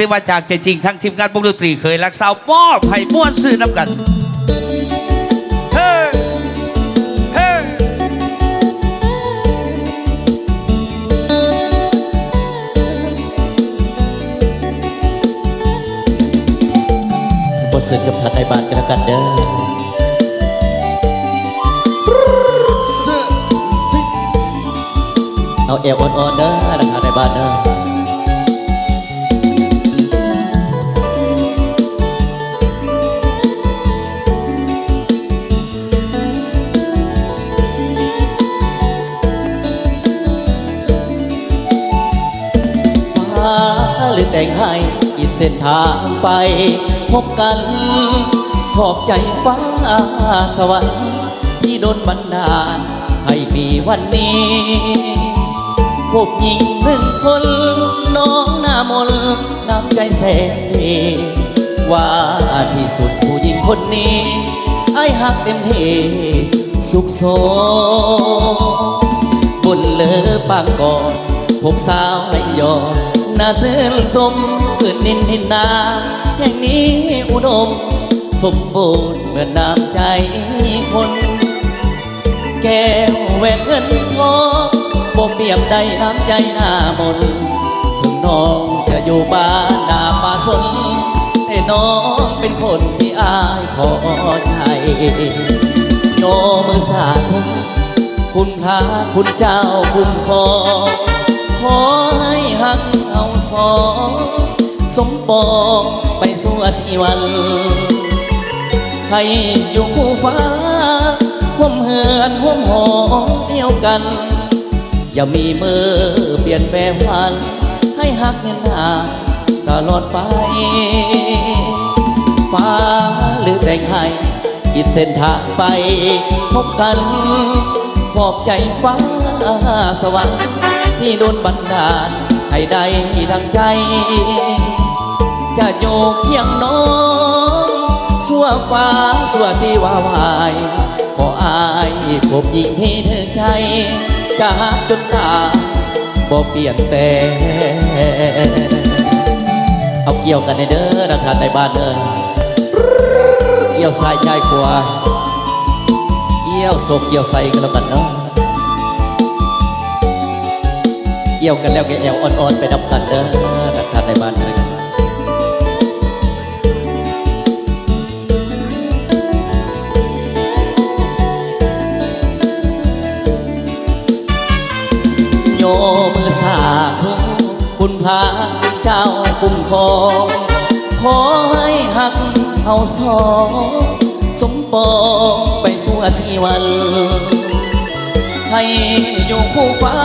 ที่ว่าจากใจจริงทั้งทีมงานวงดนตรีเคยรักษามอบให้ม้วนซื้อน้ำกันเฮ้เฮ้บทสื่อกับทัดในบ้านกันแล้วกันเด้อเอาเอวอ่อนๆเด้อราคาในบ้านเด้อฟ้าหรือแต่งให้อินเส้นทางไปพบกันขอบใจฟ้าสวรรค์ที่โดนบันดาลให้มีวันนี้พบหญิงหนึ่งคนน้องหน้ามนน้ำใจแสนดีว่าที่สุดผู้หญิงคนนี้ไอ้หักเต็มที่สุขโสบนเลือปางก่อนพบสาวให้ยอมน่าซื่นสมพื้นดินทินนาแห่งนี้อุดมสมบูรณ์เหมือนน้ำใจคนแก้วแหวนเงินทองบ่เปรียบใดน้ำใจหน้ามนถึงน้องจะอยู่บ้านหน้าป่าสนแต่น้องเป็นคนที่อายพอใจโยมือสาธุคุณพระคุณเจ้าคุ้มครองขอให้หักเอาสองสมปองไปสู่สีวันให้อยู่คู่ฟ้าห่วมเหือนห่วมหอเดียวกันอย่ามีมือเปลี่ยนแปลงวันให้หักเงินหาตลอดไปฟ้าหรือแต่งให้คิดเส้นทางไปพบกันขอบใจฟ้าสวรรค์ที่โดนบันดาลให้ได้ดังใจจะโยกเคียงน้องสั่วฟ้าสั่วสีวาวายขออายพบหญิงให้เธอใจจะหักจนตาบ่เปลี่ยนแต่เอาเกี่ยวกันในเด้อราคาในบ้านเด้อเกี่ยวสายใจกว่าเกี่ยวโศกเกี่ยวใส่กันแล้วกันเนาะเกี่ยวกันแล้วแกแอวอ่อนๆไปดับกันเด้อราคาในบ้านเลยโยมือสาธุคุณพระเจ้าคุ้มครองขอให้หักเอาสองสมปองไปสู่สีวันให้อยู่คู่ฟ้า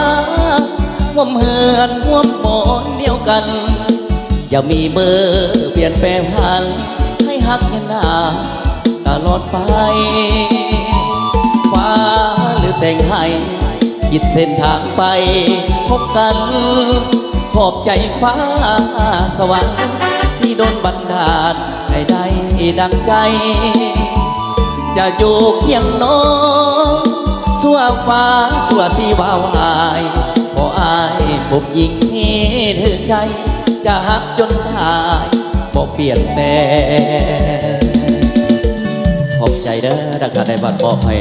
ห่วมเหือนห่วมปอนเดียวกันอย่ามีเบอร์เปลี่ยนแปลงพันให้หักกันหนาตลอดไปฟ้าหรือแต่งให้คิดเส้นทางไปพบกันขอบใจฟ้าสวรรค์ที่โดนบันดาลให้ได้ดังใจจะอยู่เคียงน้องสั่วฟ้าสั่วสีวาวายขออายพบหญิงที่ถึงใจจะหักจนตายบ่เปลี่ยนแต่ขอบใจเด้อดังการได้บัตรมอบให้